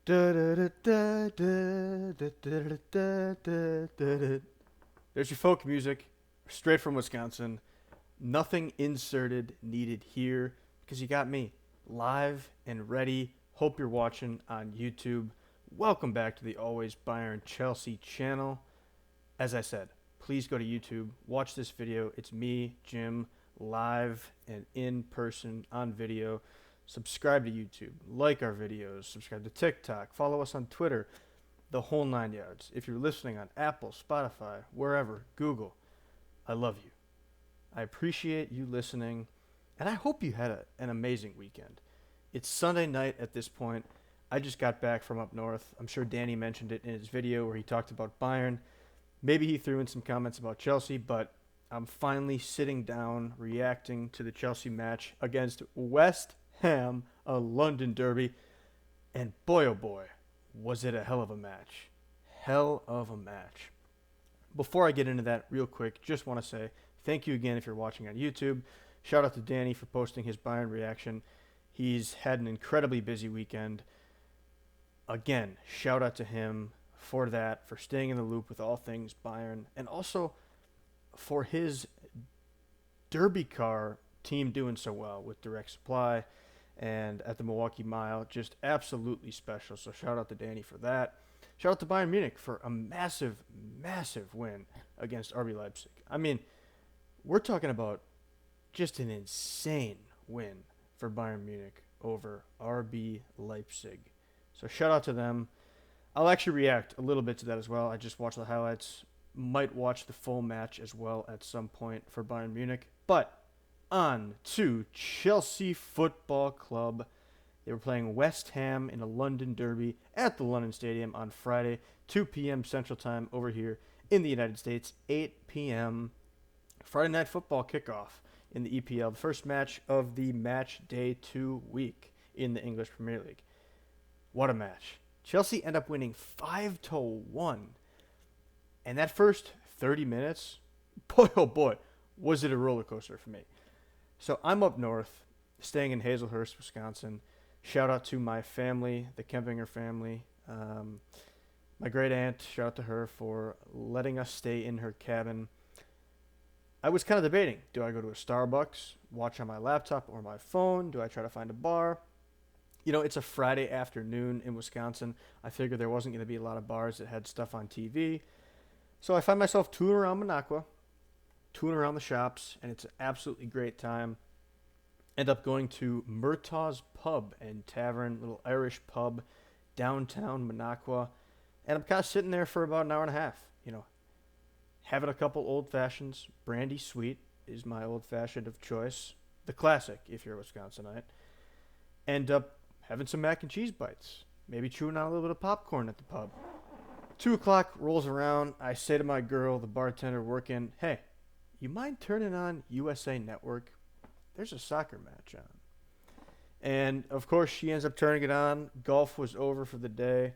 There's your folk music, straight from Wisconsin. Nothing inserted needed here because you got me live and ready. Hope you're watching on YouTube. Welcome back to the Always Bayern Chelsea channel. As I said, please go to YouTube, watch this video. It's me, Jim, live and in person on video. Subscribe to YouTube, like our videos, subscribe to TikTok, follow us on Twitter, the whole 9 yards. If you're listening on Apple, Spotify, wherever, Google, I love you. I appreciate you listening, and I hope you had an amazing weekend. It's Sunday night at this point. I just got back from up north. I'm sure Danny mentioned it in his video where he talked about Bayern. Maybe he threw in some comments about Chelsea, but I'm finally sitting down, reacting to the Chelsea match against West Ham, a London derby, and boy oh boy, was it a hell of a match. Hell of a match. Before I get into that real quick, just want to say thank you again if you're watching on YouTube. Shout out to Danny for posting his Bayern reaction. He's had an incredibly busy weekend. Again, shout out to him for that, for staying in the loop with all things Bayern, and also for his derby car team doing so well with Direct Supply and at the Milwaukee Mile. Just absolutely special. So shout out to Danny for that. Shout out to Bayern Munich for a massive, massive win against RB Leipzig. I mean, we're talking about just an insane win for Bayern Munich over RB Leipzig. So shout out to them. I'll actually react a little bit to that as well. I just watched the highlights. Might watch the full match as well at some point for Bayern Munich. But on to Chelsea Football Club. They were playing West Ham in a London derby at the London Stadium on Friday, 2 p.m. Central Time over here in the United States, 8 p.m. Friday Night Football kickoff in the EPL, the first match of the Matchday 2 week in the English Premier League. What a match. Chelsea end up winning 5-1. And that first 30 minutes, boy oh boy, was it a roller coaster for me. So I'm up north, staying in Hazelhurst, Wisconsin. Shout out to my family, the Kempinger family. My great aunt, shout out to her for letting us stay in her cabin. I was kind of debating, do I go to a Starbucks, watch on my laptop or my phone? Do I try to find a bar? You know, it's a Friday afternoon in Wisconsin. I figured there wasn't going to be a lot of bars that had stuff on TV. So I find myself tooling around Minocqua, tooling around the shops, and it's an absolutely great time. End up going to Murtaugh's Pub and Tavern, little Irish pub, downtown Minocqua. And I'm kind of sitting there for about an hour and a half, you know, having a couple old fashions. Brandy Sweet is my old fashioned of choice. The classic, if you're a Wisconsinite. End up having some mac and cheese bites. Maybe chewing on a little bit of popcorn at the pub. 2 o'clock rolls around. I say to my girl, the bartender working, hey, you mind turning on USA Network? There's a soccer match on. And, of course, she ends up turning it on. Golf was over for the day.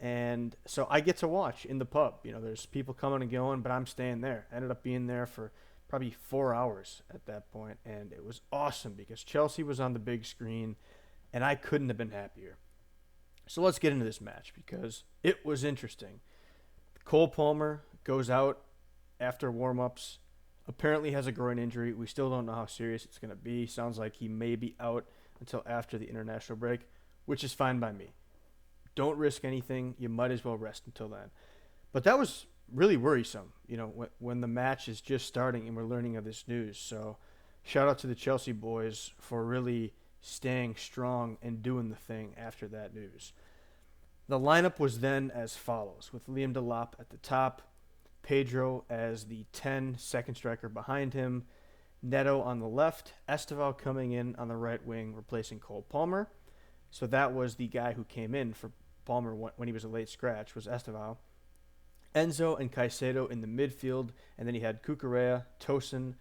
And so I get to watch in the pub. You know, there's people coming and going, but I'm staying there. I ended up being there for probably 4 hours at that point. And it was awesome because Chelsea was on the big screen, and I couldn't have been happier. So let's get into this match because it was interesting. Cole Palmer goes out after warm-ups. Apparently has a groin injury. We still don't know how serious it's going to be. Sounds like he may be out until after the international break, which is fine by me. Don't risk anything. You might as well rest until then. But that was really worrisome, you know, when the match is just starting and we're learning of this news. So shout out to the Chelsea boys for really staying strong and doing the thing after that news. The lineup was then as follows, with Liam Delap at the top, Pedro as the 10 second striker behind him, Neto on the left, Esteval coming in on the right wing, replacing Cole Palmer. So that was the guy who came in for Palmer when he was a late scratch, was Esteval. Enzo and Caicedo in the midfield, and then he had Cucurella, Tosin,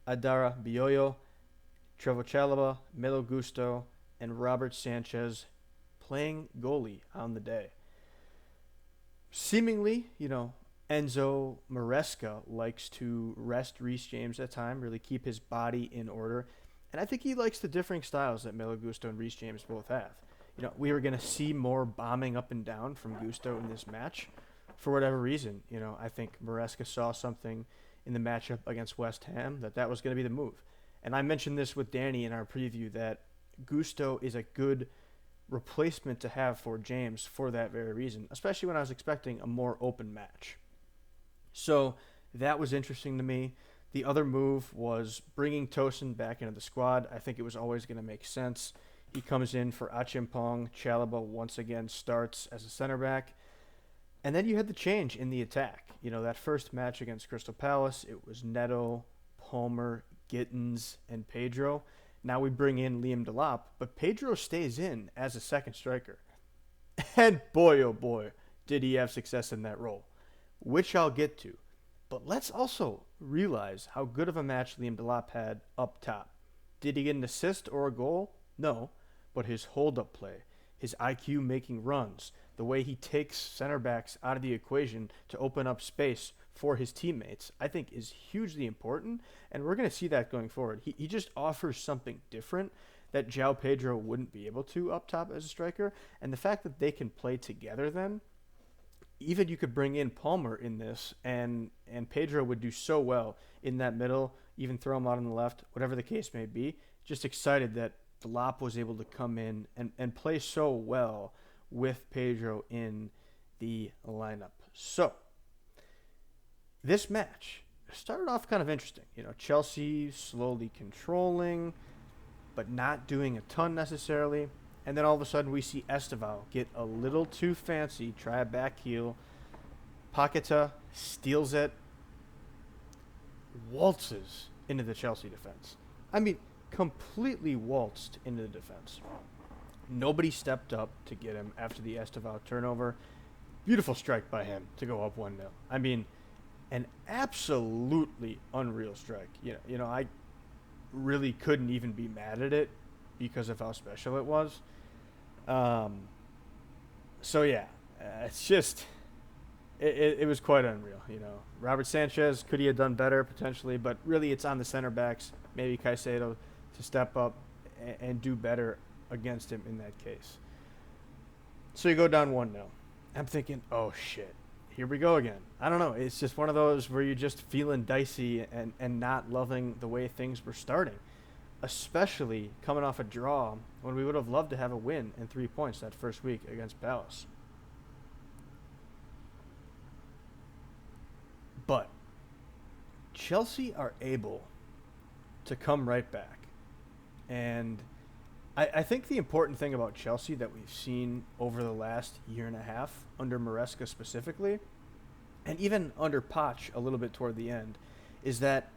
Adara Bioyo, Trevoh Chalobah, Melo Gusto, and Robert Sanchez playing goalie on the day. Seemingly, you know, Enzo Maresca likes to rest Reece James at time, really keep his body in order. And I think he likes the differing styles that Melo Gusto and Reece James both have. we were going to see more bombing up and down from Gusto in this match for whatever reason. I think Maresca saw something in the matchup against West Ham that was going to be the move. And I mentioned this with Danny in our preview that Gusto is a good replacement to have for James for that very reason, especially when I was expecting a more open match. So that was interesting to me. The other move was bringing Tosin back into the squad. I think it was always going to make sense. He comes in for Achimpong. Chalobah once again starts as a center back. And then you had the change in the attack. That first match against Crystal Palace, it was Neto, Palmer, Gittins, and Pedro. Now we bring in Liam Delap, but Pedro stays in as a second striker. And boy, oh boy, did he have success in that role, which I'll get to. But let's also realize how good of a match Liam Delap had up top. Did he get an assist or a goal? No, but his hold-up play, his IQ making runs, the way he takes center backs out of the equation to open up space for his teammates, I think is hugely important, and we're going to see that going forward. He just offers something different that João Pedro wouldn't be able to up top as a striker, and the fact that they can play together then, even you could bring in Palmer in this, and Pedro would do so well in that middle, even throw him out on the left, whatever the case may be. Just excited that Delap was able to come in and play so well with Pedro in the lineup. So, this match started off kind of interesting. Chelsea slowly controlling, but not doing a ton necessarily. And then all of a sudden we see Esteval get a little too fancy, try a back heel. Paqueta steals it, waltzes into the Chelsea defense. I mean, completely waltzed into the defense. Nobody stepped up to get him after the Esteval turnover. Beautiful strike by him to go up 1-0. I mean, an absolutely unreal strike. I really couldn't even be mad at it because of how special it was. So yeah, it's just it was quite unreal. Robert Sanchez, could he have done better potentially? But really, it's on the center backs, maybe Caicedo, to step up and do better against him in that case. So you go down 1-0. I'm thinking, oh shit, here we go again. I don't know. It's just one of those where you're just feeling dicey and not loving the way things were starting, especially coming off a draw when we would have loved to have a win and 3 points that first week against Palace. But Chelsea are able to come right back. And I think the important thing about Chelsea that we've seen over the last year and a half, under Maresca specifically, and even under Poch a little bit toward the end, is that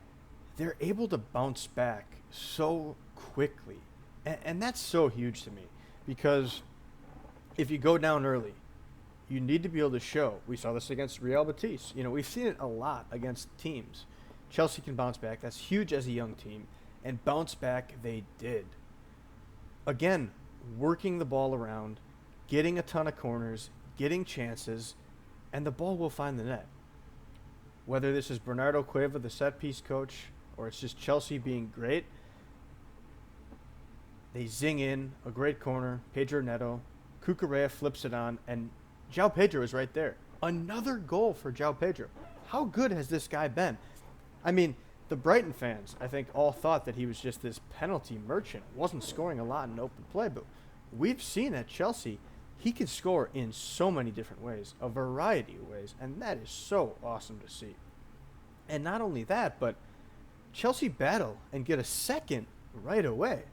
they're able to bounce back so quickly. And that's so huge to me, because if you go down early, you need to be able to show. We saw this against Real Betis. We've seen it a lot against teams. Chelsea can bounce back. That's huge as a young team. And bounce back they did. Again, working the ball around, getting a ton of corners, getting chances, and the ball will find the net. Whether this is Bernardo Cueva, the set-piece coach, or it's just Chelsea being great, they zing in a great corner, Pedro Neto, Cucurella flips it on, and João Pedro is right there. Another goal for João Pedro. How good has this guy been? I mean, the Brighton fans, I think, all thought that he was just this penalty merchant. Wasn't scoring a lot in open play, but we've seen at Chelsea, he can score in so many different ways, a variety of ways, and that is so awesome to see. And not only that, but Chelsea battle and get a second right away.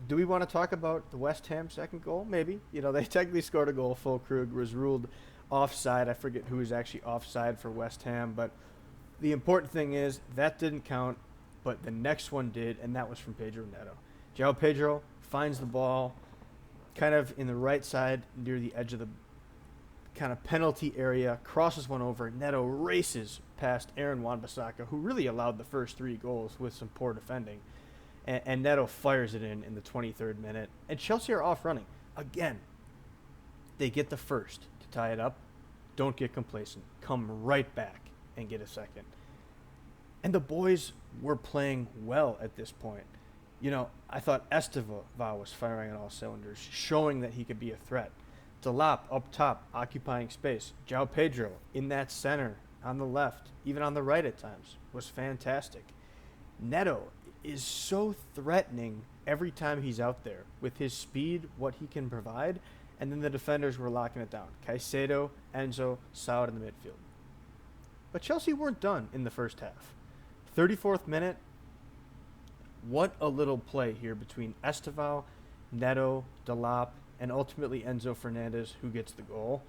Do we want to talk about the West Ham second goal? Maybe. They technically scored a goal. Füllkrug was ruled offside. I forget who was actually offside for West Ham, but the important thing is that didn't count, but the next one did, and that was from Pedro Neto. João Pedro finds the ball kind of in the right side near the edge of the kind of penalty area, crosses one over. Neto races past Aaron Wan-Bissaka, who really allowed the first 3 goals with some poor defending. And Neto fires it in the 23rd minute. And Chelsea are off running. Again, they get the first to tie it up. Don't get complacent. Come right back and get a second. And the boys were playing well at this point. I thought Esteva was firing on all cylinders, showing that he could be a threat. Delap up top, occupying space. João Pedro in that center, on the left, even on the right at times, was fantastic. Neto is so threatening every time he's out there with his speed, what he can provide, and then the defenders were locking it down. Caicedo, Enzo, solid in the midfield. But Chelsea weren't done in the first half. 34th minute, what a little play here between Esteval, Neto, Delap, and ultimately Enzo Fernandez, who gets the goal.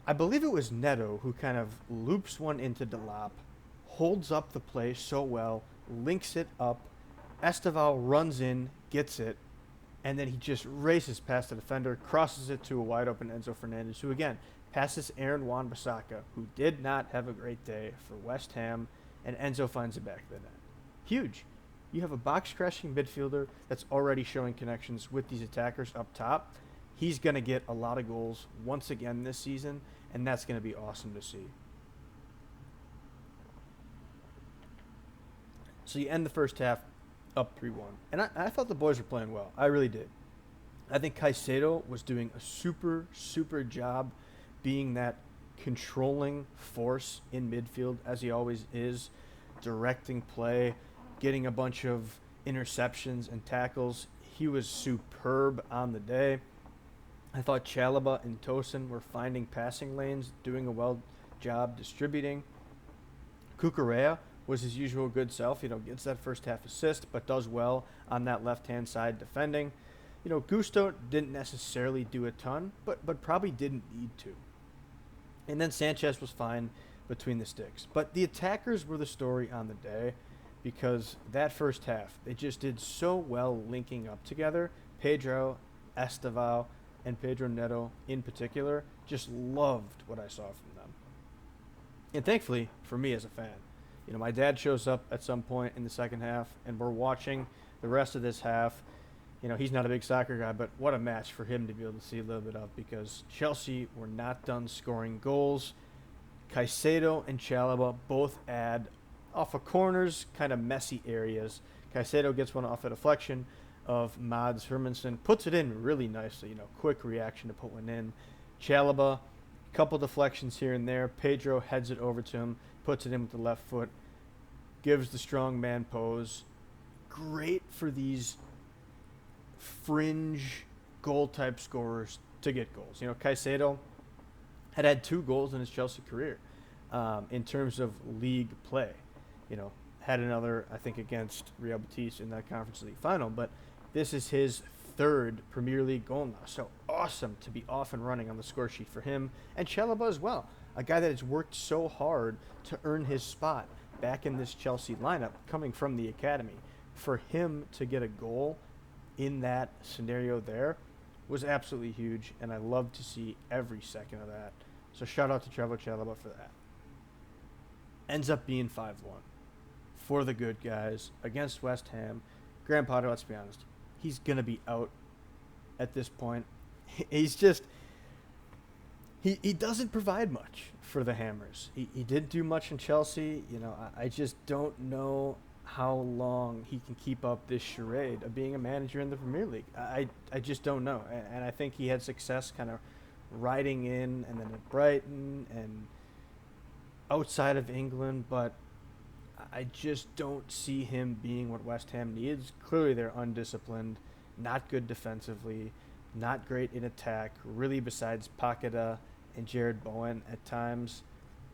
I believe it was Neto who kind of loops one into Delap, holds up the play so well, links it up. Esteval runs in, gets it, and then he just races past the defender, crosses it to a wide open Enzo Fernandez, who again passes Aaron Wan-Bissaka, who did not have a great day for West Ham, and Enzo finds it back to the net. Huge. You have a box-crashing midfielder that's already showing connections with these attackers up top. He's going to get a lot of goals once again this season, and that's going to be awesome to see. So you end the first half up 3-1. And I thought the boys were playing well. I really did. I think Caicedo was doing a super, super job being that controlling force in midfield, as he always is, directing play, getting a bunch of interceptions and tackles. He was superb on the day. I thought Chalobah and Tosin were finding passing lanes, doing a well job distributing. Cucurella was his usual good self. Gets that first half assist, but does well on that left-hand side defending. Gusto didn't necessarily do a ton, but probably didn't need to. And then Sanchez was fine between the sticks. But the attackers were the story on the day, because that first half, they just did so well linking up together. Pedro, Esteval, and Pedro Neto in particular, just loved what I saw from them. And thankfully, for me as a fan, my dad shows up at some point in the second half, and we're watching the rest of this half. He's not a big soccer guy, but what a match for him to be able to see a little bit of, because Chelsea were not done scoring goals. Caicedo and Chalobah both add off of corners, kind of messy areas. Caicedo gets one off a deflection of Mads Hermansen, puts it in really nicely, quick reaction to put one in. Chalobah, couple deflections here and there. Pedro heads it over to him, puts it in with the left foot, gives the strong man pose. Great for these fringe goal-type scorers to get goals. Caicedo had 2 goals in his Chelsea career in terms of league play. Had another, I think, against Real Betis in that Conference League final, but this is his 3rd Premier League goal now. So awesome to be off and running on the score sheet for him. And Chalobah as well, a guy that has worked so hard to earn his spot back in this Chelsea lineup, coming from the academy. For him to get a goal in that scenario there was absolutely huge, and I love to see every second of that. So shout out to Trevor Chalobah for that. Ends up being 5-1 for the good guys against West Ham. Graham Potter, let's be honest, he's going to be out at this point. He's just, he doesn't provide much for the Hammers. He didn't do much in Chelsea. I just don't know how long he can keep up this charade of being a manager in the Premier League. I just don't know. And I think he had success kind of riding in and then at Brighton and outside of England, but I just don't see him being what West Ham needs. Clearly they're undisciplined, not good defensively, not great in attack, really besides Paqueta and Jared Bowen at times.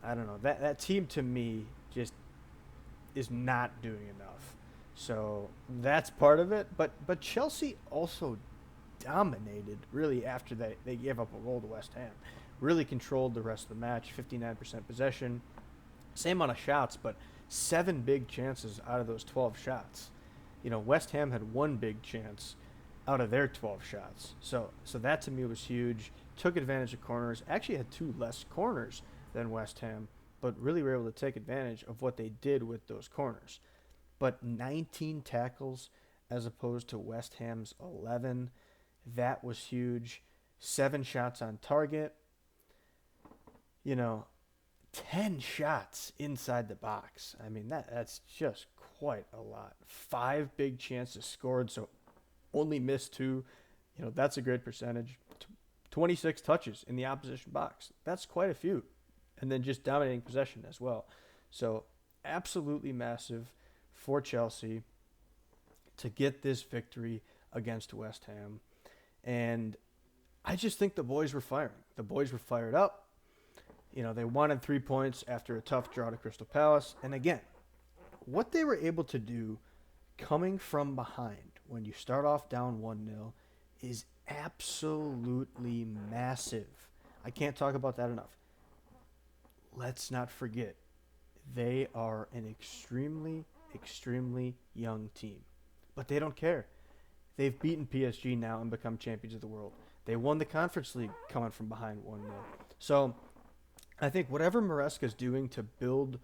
I don't know. That team to me just is not doing enough. So that's part of it. But Chelsea also dominated really after they gave up a goal to West Ham. Really controlled the rest of the match, 59% possession. Same amount of shots, but 7 big chances out of those 12 shots. West Ham had 1 big chance out of their 12 shots. So that to me was huge. Took advantage of corners. Actually had 2 less corners than West Ham, but really were able to take advantage of what they did with those corners. But 19 tackles as opposed to West Ham's 11. That was huge. 7 shots on target. 10 shots inside the box. I mean, that's just quite a lot. 5 big chances scored, so only missed 2. That's a great percentage. 26 touches in the opposition box. That's quite a few. And then just dominating possession as well. So absolutely massive for Chelsea to get this victory against West Ham. And I just think the boys were firing. The boys were fired up. They wanted 3 points after a tough draw to Crystal Palace. And again, what they were able to do coming from behind when you start off down 1-0 is absolutely massive. I can't talk about that enough. Let's not forget, they are an extremely, extremely young team. But they don't care. They've beaten PSG now and become champions of the world. They won the Conference League coming from behind 1-0. So I think whatever Maresca's doing to build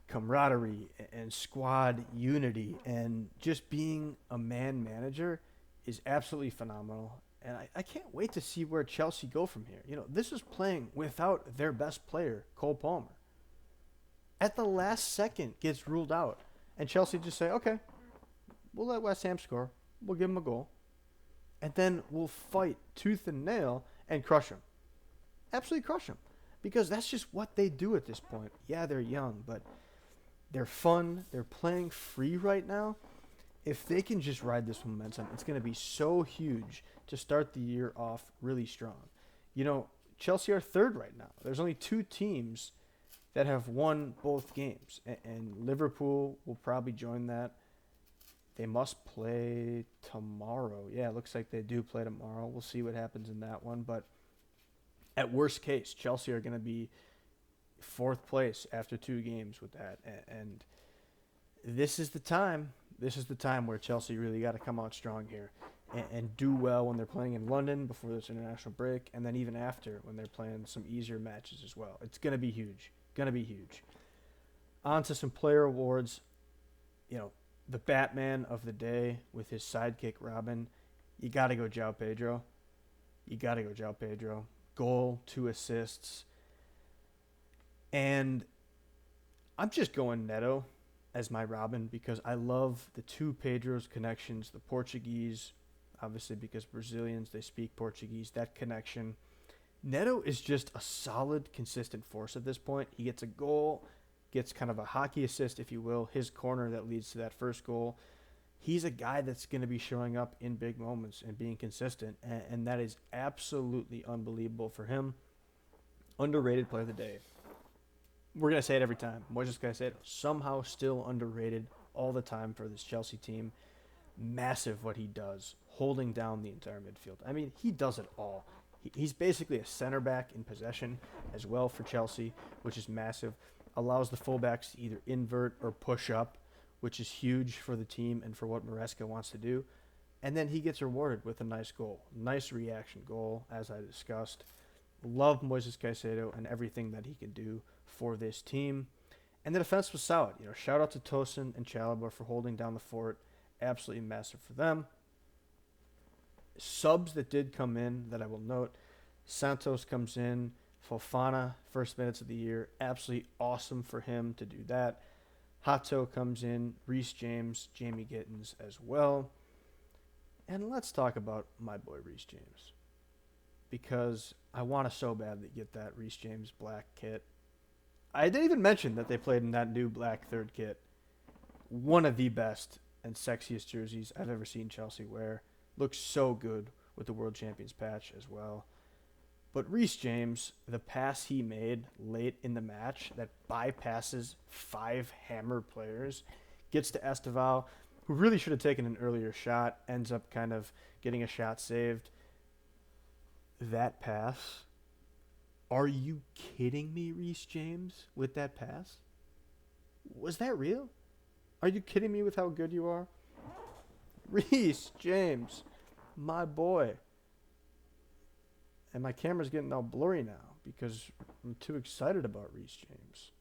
camaraderie and squad unity and just being a man manager is absolutely phenomenal. And I can't wait to see where Chelsea go from here. This is playing without their best player, Cole Palmer. At the last second, gets ruled out. And Chelsea just say, okay, we'll let West Ham score. We'll give them a goal. And then we'll fight tooth and nail and crush them. Absolutely crush them. Because that's just what they do at this point. Yeah, they're young, but they're fun. They're playing free right now. If they can just ride this momentum, it's going to be so huge to start the year off really strong. Chelsea are third right now. There's only 2 teams that have won both games, and Liverpool will probably join that. They must play tomorrow. Yeah, it looks like they do play tomorrow. We'll see what happens in that one. But at worst case, Chelsea are going to be 4th place after 2 games with that. And this is the time. This is the time where Chelsea really got to come out strong here and do well when they're playing in London before this international break, and then even after when they're playing some easier matches as well. It's going to be huge. Going to be huge. On to some player awards. The Batman of the day with his sidekick Robin. You got to go João Pedro. You got to go João Pedro. Goal, 2 assists. And I'm just going Neto as my Robin because I love the 2 Pedro's connections. The Portuguese, obviously because Brazilians, they speak Portuguese. That connection. Neto is just a solid, consistent force at this point. He gets a goal, gets kind of a hockey assist, if you will, his corner that leads to that first goal. He's a guy that's going to be showing up in big moments and being consistent, and that is absolutely unbelievable for him. Underrated player of the day. We're going to say it every time. Moises Caicedo, somehow still underrated all the time for this Chelsea team. Massive what he does, holding down the entire midfield. I mean, he does it all. He's basically a center back in possession as well for Chelsea, which is massive. Allows the fullbacks to either invert or push up, which is huge for the team and for what Maresca wants to do. And then he gets rewarded with a nice goal. Nice reaction goal, as I discussed. Love Moises Caicedo and everything that he can do for this team. And the defense was solid. Shout out to Tosin and Chalobah for holding down the fort. Absolutely massive for them. Subs that did come in that I will note. Santos comes in. Fofana, first minutes of the year. Absolutely awesome for him to do that. Hato comes in. Reece James, Jamie Gittins as well. And let's talk about my boy Reece James. Because I want to so badly get that Reece James black kit. I didn't even mention that they played in that new black 3rd kit. One of the best and sexiest jerseys I've ever seen Chelsea wear. Looks so good with the World Champions patch as well. But Reece James, the pass he made late in the match that bypasses 5 hammer players, gets to Esteval, who really should have taken an earlier shot, ends up kind of getting a shot saved. That pass, are you kidding me, Reece James, with that pass? Was that real? Are you kidding me with how good you are? Reece James, my boy. And my camera's getting all blurry now because I'm too excited about Reece James.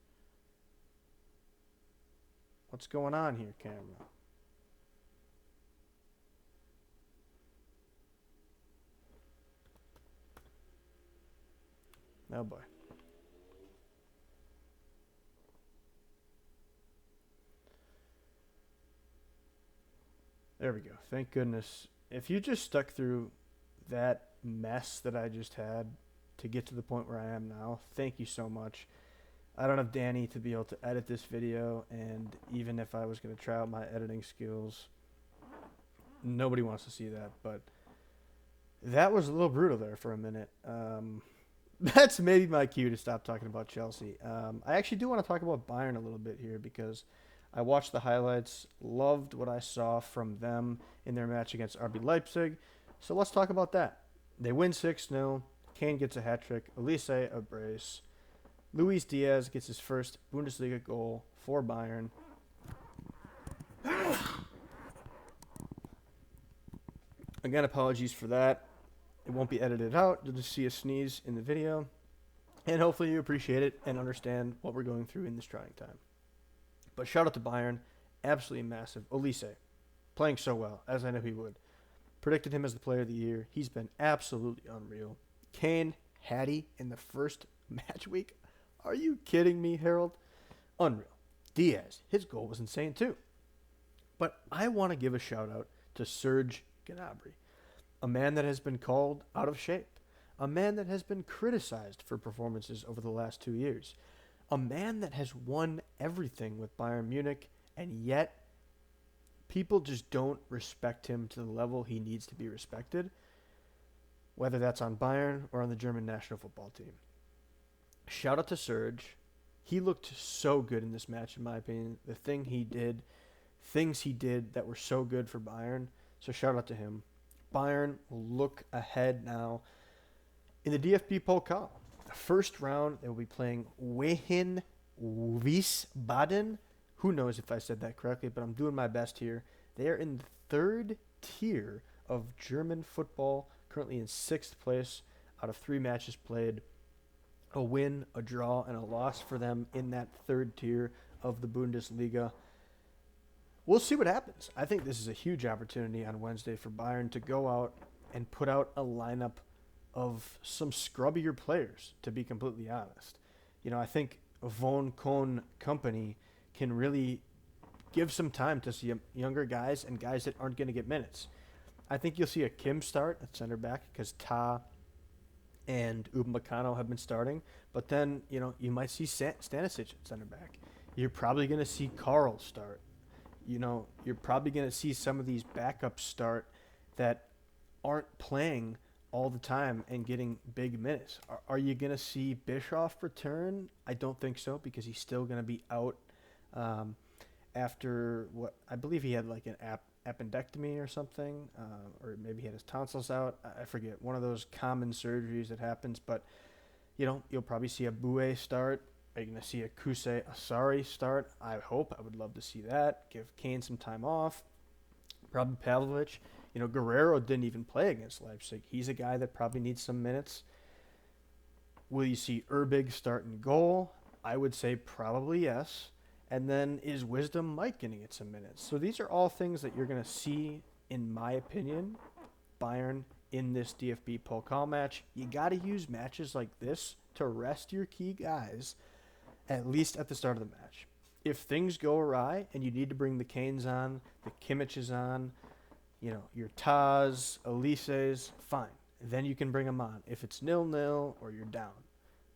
What's going on here, camera? Oh boy. There we go. Thank goodness. If you just stuck through that mess that I just had to get to the point where I am now, thank you so much. I don't have Danny to be able to edit this video, and even if I was going to try out my editing skills, nobody wants to see that. But that was a little brutal there for a minute. That's maybe my cue to stop talking about Chelsea. I actually do want to talk about Bayern a little bit here because I watched the highlights, loved what I saw from them in their match against RB Leipzig. So let's talk about that. They win 6-0. Kane gets a hat trick. Elise a brace. Luis Diaz gets his first Bundesliga goal for Bayern. Again, apologies for that. It won't be edited out. You'll just see a sneeze in the video. And hopefully you appreciate it and understand what we're going through in this trying time. But shout out to Bayern. Absolutely massive. Elise, playing so well, as I know he would. Predicted him as the player of the year. He's been absolutely unreal. Kane, Hattie in the first match week. Are you kidding me, Harold? Unreal. Diaz, his goal was insane too. But I want to give a shout out to Serge Gnabry, a man that has been called out of shape, a man that has been criticized for performances over the last 2 years, a man that has won everything with Bayern Munich, and yet people just don't respect him to the level he needs to be respected, whether that's on Bayern or on the German national football team. Shout out to Serge. He looked so good in this match, in my opinion. The things he did that were so good for Bayern. So shout out to him. Bayern will look ahead now in the DFB Pokal. The first round, they will be playing Wehen Wiesbaden. Who knows if I said that correctly, but I'm doing my best here. They are in the third tier of German football, currently in 6th place out of 3 matches played. A win, a draw, and a loss for them in that third tier of the Bundesliga. We'll see what happens. I think this is a huge opportunity on Wednesday for Bayern to go out and put out a lineup of some scrubbier players, to be completely honest. I think Von Kohn Company can really give some time to see younger guys and guys that aren't going to get minutes. I think you'll see a Kim start at center back because Ta and Upamecano have been starting. But then, you might see Stanisic at center back. You're probably going to see Carl start. You're probably going to see some of these backups start that aren't playing all the time and getting big minutes. Are you going to see Bischoff return? I don't think so because he's still going to be out after what I believe he had like an appendectomy or something, or maybe he had his tonsils out. I forget. One of those common surgeries that happens. But, you'll probably see a Boué start. Are you going to see a Kusei Asari start? I hope. I would love to see that. Give Kane some time off. Probably Pavlovic. Guerrero didn't even play against Leipzig. He's a guy that probably needs some minutes. Will you see Urbig start in goal? I would say probably yes. And then is Wisdom Mike going to get some minutes? So these are all things that you're going to see, in my opinion, Bayern in this DFB Pokal match. You got to use matches like this to rest your key guys, at least at the start of the match. If things go awry and you need to bring the Kanes on, the Kimmiches on, your Taz, Elises, fine. Then you can bring them on if it's 0-0 or you're down.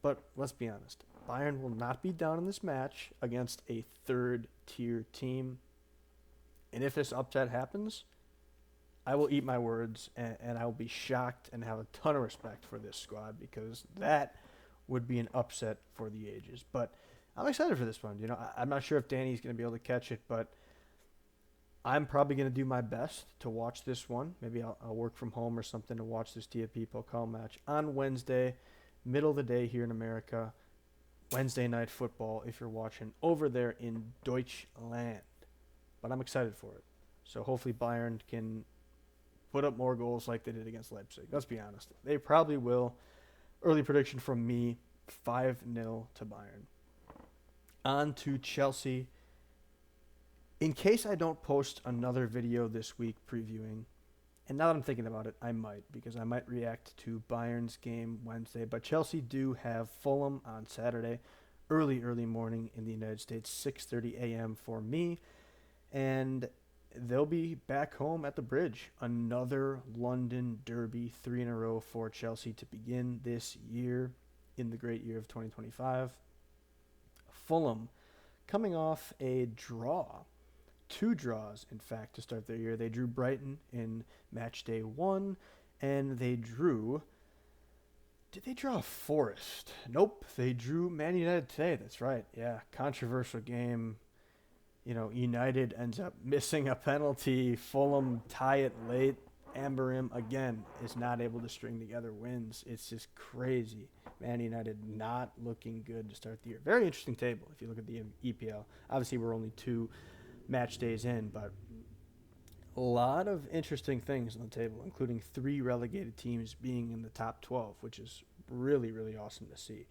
But let's be honest. Bayern will not be down in this match against a third-tier team. And if this upset happens, I will eat my words and I will be shocked and have a ton of respect for this squad because that would be an upset for the ages. But I'm excited for this one. I'm not sure if Danny's going to be able to catch it, but I'm probably going to do my best to watch this one. Maybe I'll work from home or something to watch this DFB Pokal match on Wednesday, middle of the day here in America. Wednesday night football if you're watching over there in Deutschland. But I'm excited for it. So hopefully Bayern can put up more goals like they did against Leipzig. Let's be honest. They probably will. Early prediction from me, 5-0 to Bayern. On to Chelsea. In case I don't post another video this week previewing, and now that I'm thinking about it, I might, because I might react to Bayern's game Wednesday. But Chelsea do have Fulham on Saturday, early morning in the United States, 6:30 a.m. for me. And they'll be back home at the Bridge. Another London derby, 3 in a row for Chelsea to begin this year in the great year of 2025. Fulham coming off a draw. 2 draws, in fact, to start their year. They drew Brighton in Matchday 1, and they drew... Did they draw Forest? Nope, they drew Man United today. That's right. Yeah, controversial game. United ends up missing a penalty. Fulham tie it late. Amberim, again, is not able to string together wins. It's just crazy. Man United not looking good to start the year. Very interesting table if you look at the EPL. Obviously, we're only 2 match days in, but a lot of interesting things on the table, including 3 relegated teams being in the top 12, which is really, really awesome to see.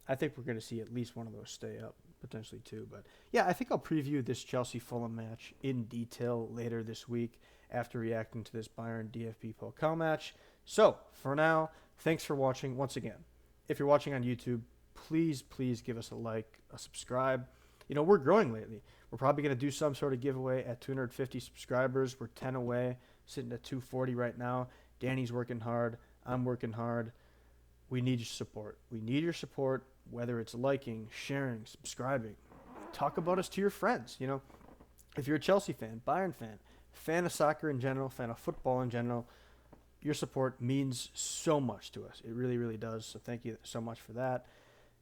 I think we're going to see at least one of those stay up, potentially 2. But yeah, I think I'll preview this Chelsea-Fulham match in detail later this week after reacting to this Bayern DFB Pokal match. So for now, thanks for watching. Once again, if you're watching on YouTube, please give us a like, a subscribe. We're growing lately. We're probably going to do some sort of giveaway at 250 subscribers. We're 10 away, sitting at 240 right now. Danny's working hard. I'm working hard. We need your support. We need your support, whether it's liking, sharing, subscribing. Talk about us to your friends. If you're a Chelsea fan, Bayern fan of soccer in general, fan of football in general, your support means so much to us. It really, really does. So thank you so much for that.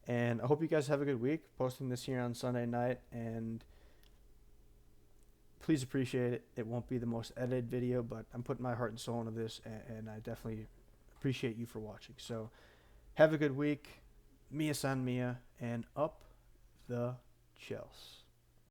And I hope you guys have a good week. Posting this here on Sunday night, and please appreciate it. It won't be the most edited video, but I'm putting my heart and soul into this, and I definitely appreciate you for watching. So have a good week. Mia San Mia, and up the Chels.